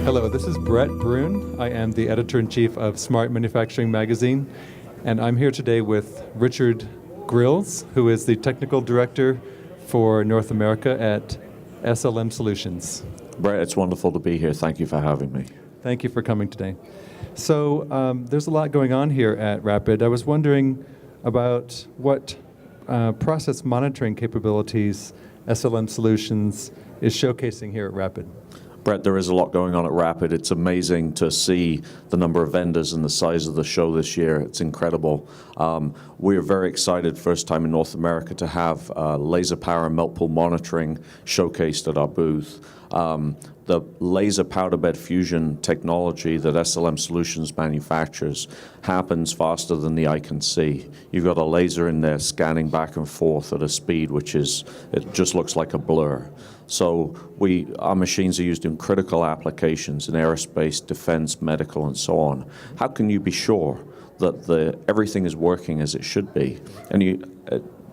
Hello, this is Brett Brune. I am the editor-in-chief of Smart Manufacturing Magazine, and I'm here today with Richard Grylls, who is the technical director for North America at SLM Solutions. Brett, it's wonderful to be here. Thank you for having me. Thank you for coming today. So there's a lot going on here at RAPID. I was wondering about what process monitoring capabilities SLM Solutions is showcasing here at RAPID. Brett, there is a lot going on at RAPID. It's amazing to see the number of vendors and the size of the show this year. It's incredible. We're very excited, first time in North America, to have laser power and melt pool monitoring showcased at our booth. The laser powder bed fusion technology that SLM Solutions manufactures happens faster than the eye can see. You've got a laser in there scanning back and forth at a speed it just looks like a blur. So our machines are used in critical applications in aerospace, defense, medical, and so on. How can you be sure that everything is working as it should be? And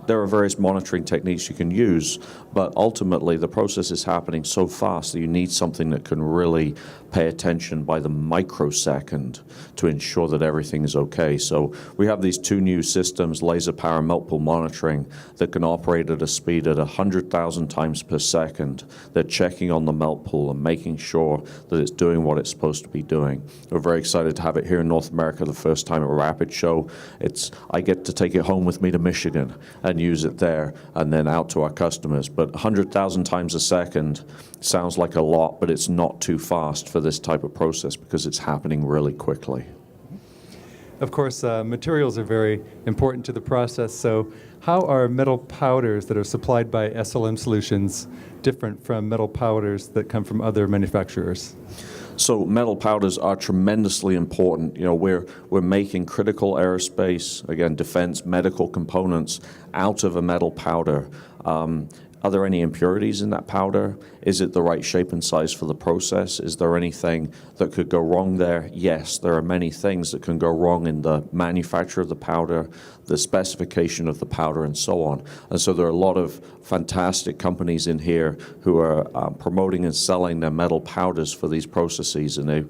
there are various monitoring techniques you can use, but ultimately the process is happening so fast that you need something that can really pay attention by the microsecond to ensure that everything is okay. So we have these two new systems, laser power and melt pool monitoring, that can operate at a speed at 100,000 times per second. They're checking on the melt pool and making sure that it's doing what it's supposed to be doing. We're very excited to have it here in North America the first time at RAPID Show. I get to take it home with me to Michigan and use it there and then out to our customers. But 100,000 times a second sounds like a lot, but it's not too fast for this type of process because it's happening really quickly. Of course, materials are very important to the process, so how are metal powders that are supplied by SLM Solutions different from metal powders that come from other manufacturers? So metal powders are tremendously important. You know, we're making critical aerospace, again, defense, medical components out of a metal powder. Are there any impurities in that powder? Is it the right shape and size for the process? Is there anything that could go wrong there? Yes, there are many things that can go wrong in the manufacture of the powder, the specification of the powder, and so on. And so there are a lot of fantastic companies in here who are promoting and selling their metal powders for these processes, and they're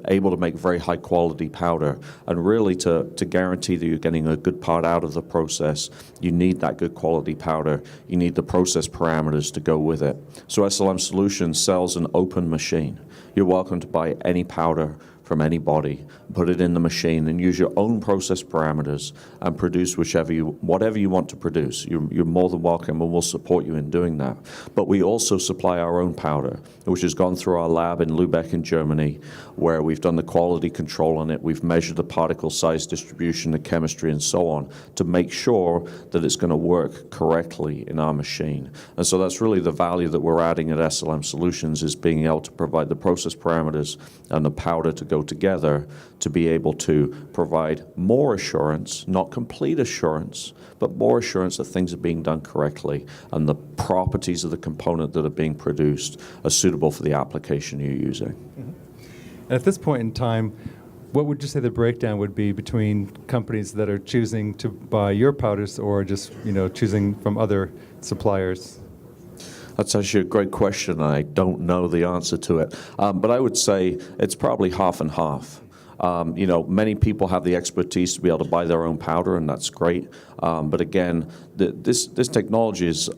able to make very high quality powder. And really to guarantee that you're getting a good part out of the process, you need that good quality powder. You need the process parameters to go with it. So SLM Solutions sells an open machine. You're welcome to buy any powder from anybody, put it in the machine, and use your own process parameters and produce whatever you want to produce. You're more than welcome, and we'll support you in doing that. But we also supply our own powder, which has gone through our lab in Lübeck in Germany, where we've done the quality control on it. We've measured the particle size distribution, the chemistry, and so on to make sure that it's going to work correctly in our machine. And so that's really the value that we're adding at SLM Solutions, is being able to provide the process parameters and the powder to go together to be able to provide more assurance, not complete assurance, but more assurance that things are being done correctly and the properties of the component that are being produced are suitable for the application you're using. Mm-hmm. And at this point in time, what would you say the breakdown would be between companies that are choosing to buy your powders or just choosing from other suppliers? That's actually a great question. I don't know the answer to it. But I would say it's probably half and half. Many people have the expertise to be able to buy their own powder, and that's great. But again, this technology is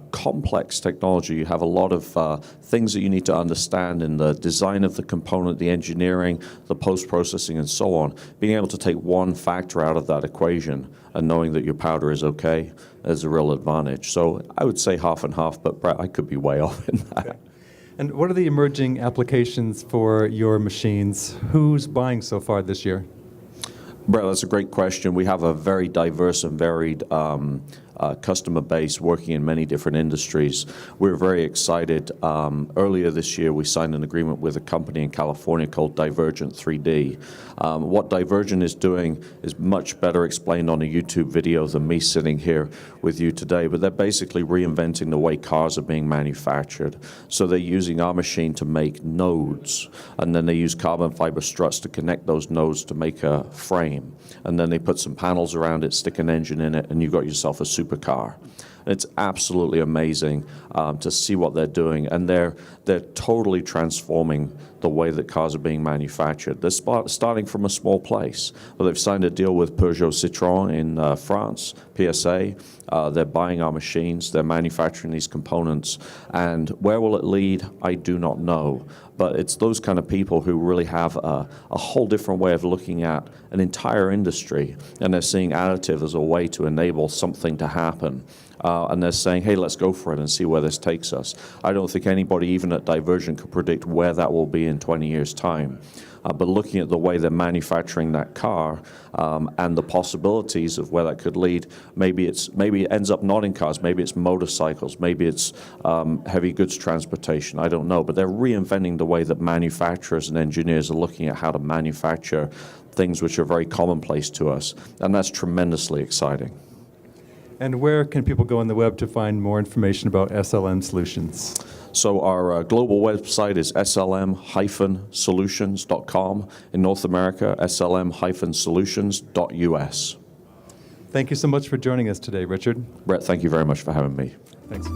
complex technology. You have a lot of things that you need to understand in the design of the component, the engineering, the post-processing, and so on. Being able to take one factor out of that equation and knowing that your powder is okay is a real advantage. So I would say half and half, but Brett, I could be way off in that. Okay. And what are the emerging applications for your machines? Who's buying so far this year? Brett, that's a great question. We have a very diverse and varied customer base working in many different industries. We're very excited. Earlier this year, we signed an agreement with a company in California called Divergent 3D. What Divergent is doing is much better explained on a YouTube video than me sitting here with you today, but they're basically reinventing the way cars are being manufactured. So they're using our machine to make nodes, and then they use carbon fiber struts to connect those nodes to make a frame. And then they put some panels around it, stick an engine in it, and you've got yourself a supercar. It's absolutely amazing to see what they're doing, and they're totally transforming the way that cars are being manufactured. They're starting from a small place. Well, they've signed a deal with Peugeot Citroën in France, PSA. They're buying our machines. They're manufacturing these components. And where will it lead? I do not know. But it's those kind of people who really have a whole different way of looking at an entire industry, and they're seeing additive as a way to enable something to happen. And they're saying, hey, let's go for it and see where this takes us. I don't think anybody, even at Divergent, could predict where that will be in 20 years' time. But looking at the way they're manufacturing that car and the possibilities of where that could lead, maybe it ends up not in cars, maybe it's motorcycles, maybe it's heavy goods transportation, I don't know. But they're reinventing the way that manufacturers and engineers are looking at how to manufacture things which are very commonplace to us. And that's tremendously exciting. And where can people go on the web to find more information about SLM Solutions? So our global website is slm-solutions.com. In North America, slm-solutions.us. Thank you so much for joining us today, Richard. Brett, thank you very much for having me. Thanks.